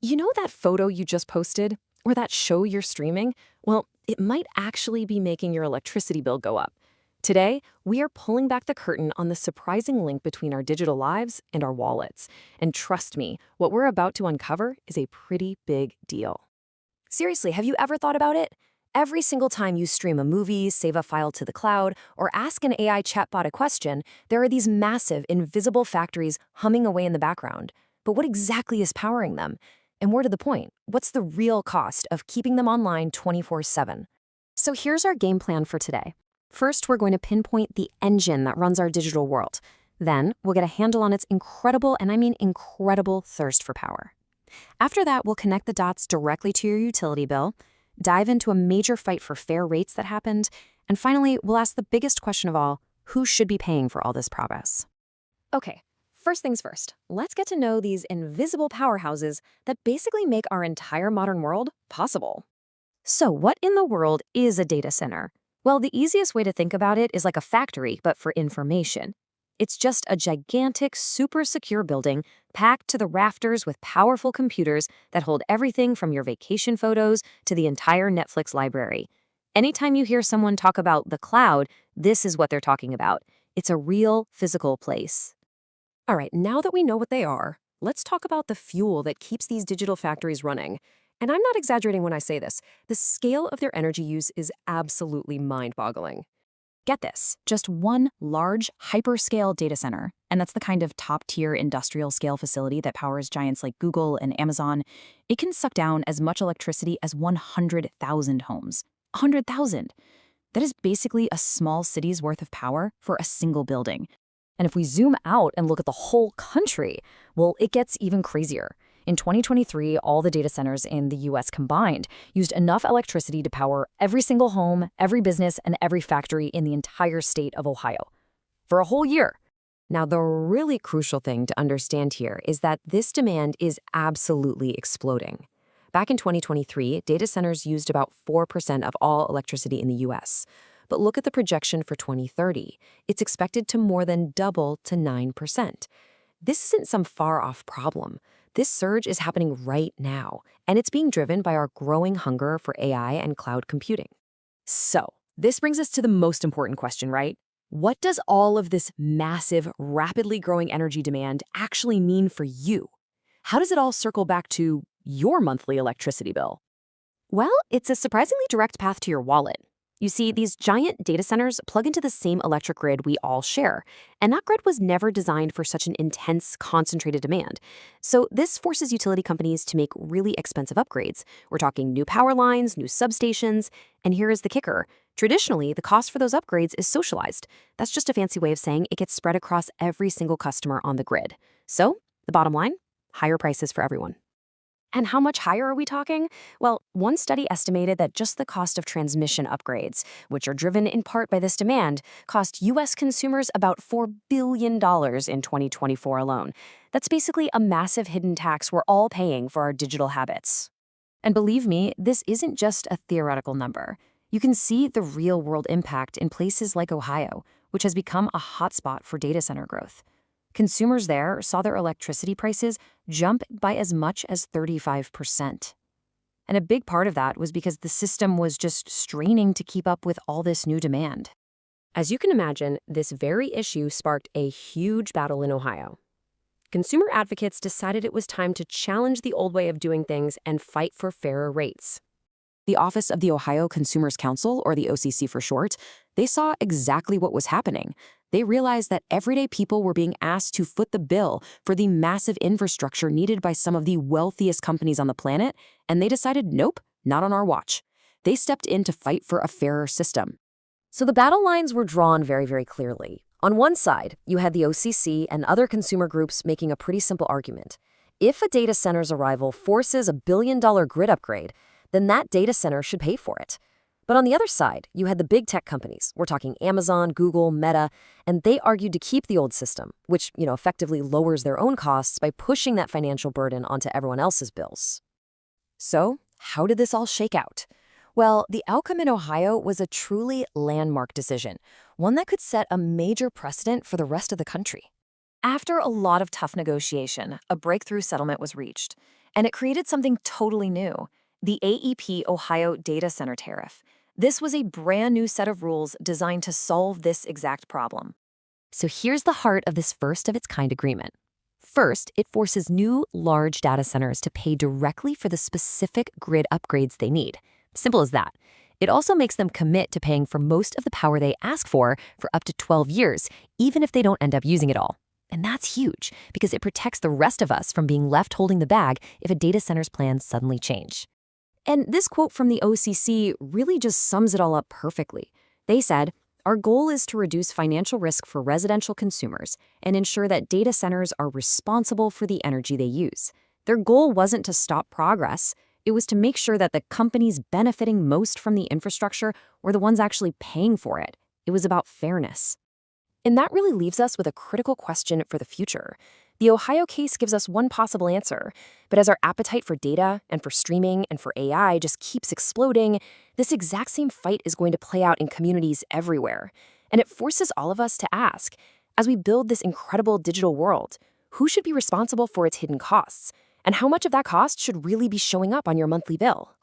You know that photo you just posted? Or that show you're streaming? Well, it might actually be making your electricity bill go up. Today, we are pulling back the curtain on the surprising link between our digital lives and our wallets. And trust me, what we're about to uncover is a pretty big deal. Seriously, have you ever thought about it? Every single time you stream a movie, save a file to the cloud, or ask an AI chatbot a question, there are these massive, invisible factories humming away in the background. But what exactly is powering them? And more to the point, what's the real cost of keeping them online 24/7? So here's our game plan for today. First, we're going to pinpoint the engine that runs our digital world. Then, we'll get a handle on its incredible, and I mean incredible, thirst for power. After that, we'll connect the dots directly to your utility bill, dive into a major fight for fair rates that happened, and finally, we'll ask the biggest question of all: who should be paying for all this progress? Okay, first things first, let's get to know these invisible powerhouses that basically make our entire modern world possible. So, what in the world is a data center? Well, the easiest way to think about it is like a factory, but for information. It's just a gigantic, super secure building packed to the rafters with powerful computers that hold everything from your vacation photos to the entire Netflix library. Anytime you hear someone talk about the cloud, this is what they're talking about. It's a real, physical place. All right, now that we know what they are, let's talk about the fuel that keeps these digital factories running. And I'm not exaggerating when I say this. The scale of their energy use is absolutely mind-boggling. Get this, just one large hyperscale data center, and that's the kind of top-tier industrial scale facility that powers giants like Google and Amazon, it can suck down as much electricity as 100,000 homes. 100,000! That is basically a small city's worth of power for a single building. And if we zoom out and look at the whole country, well, it gets even crazier. In 2023, all the data centers in the US combined used enough electricity to power every single home, every business, and every factory in the entire state of Ohio. For a whole year. Now, the really crucial thing to understand here is that this demand is absolutely exploding. Back in 2023, data centers used about 4% of all electricity in the US. But look at the projection for 2030. It's expected to more than double to 9%. This isn't some far-off problem. This surge is happening right now, and it's being driven by our growing hunger for AI and cloud computing. So, this brings us to the most important question, right? What does all of this massive, rapidly growing energy demand actually mean for you? How does it all circle back to your monthly electricity bill? Well, it's a surprisingly direct path to your wallet. You see, these giant data centers plug into the same electric grid we all share, and that grid was never designed for such an intense, concentrated demand. So this forces utility companies to make really expensive upgrades. We're talking new power lines, new substations, and here is the kicker. Traditionally, the cost for those upgrades is socialized. That's just a fancy way of saying it gets spread across every single customer on the grid. So, the bottom line, higher prices for everyone. And how much higher are we talking? Well, one study estimated that just the cost of transmission upgrades, which are driven in part by this demand, cost U.S. consumers about $4 billion in 2024 alone. That's basically a massive hidden tax we're all paying for our digital habits. And believe me, this isn't just a theoretical number. You can see the real-world impact in places like Ohio, which has become a hotspot for data center growth. Consumers there saw their electricity prices jump by as much as 35%. And a big part of that was because the system was just straining to keep up with all this new demand. As you can imagine, this very issue sparked a huge battle in Ohio. Consumer advocates decided it was time to challenge the old way of doing things and fight for fairer rates. The Office of the Ohio Consumers Council, or the OCC for short, they saw exactly what was happening. They realized that everyday people were being asked to foot the bill for the massive infrastructure needed by some of the wealthiest companies on the planet, and they decided, nope, not on our watch. They stepped in to fight for a fairer system. So the battle lines were drawn very, very clearly. On one side, you had the OCC and other consumer groups making a pretty simple argument. If a data center's arrival forces a billion-dollar grid upgrade, then that data center should pay for it. But on the other side, you had the big tech companies. We're talking Amazon, Google, Meta, and they argued to keep the old system, which, effectively lowers their own costs by pushing that financial burden onto everyone else's bills. So, how did this all shake out? Well, the outcome in Ohio was a truly landmark decision, one that could set a major precedent for the rest of the country. After a lot of tough negotiation, a breakthrough settlement was reached. And it created something totally new, the AEP Ohio Data Center Tariff. This was a brand new set of rules designed to solve this exact problem. So here's the heart of this first of its kind agreement. First, it forces new, large data centers to pay directly for the specific grid upgrades they need. Simple as that. It also makes them commit to paying for most of the power they ask for up to 12 years, even if they don't end up using it all. And that's huge, because it protects the rest of us from being left holding the bag if a data center's plans suddenly change. And this quote from the OCC really just sums it all up perfectly. They said, "Our goal is to reduce financial risk for residential consumers and ensure that data centers are responsible for the energy they use." Their goal wasn't to stop progress. It was to make sure that the companies benefiting most from the infrastructure were the ones actually paying for it. It was about fairness. And that really leaves us with a critical question for the future. The Ohio case gives us one possible answer, but as our appetite for data and for streaming and for AI just keeps exploding, this exact same fight is going to play out in communities everywhere. And it forces all of us to ask, as we build this incredible digital world, who should be responsible for its hidden costs? And how much of that cost should really be showing up on your monthly bill?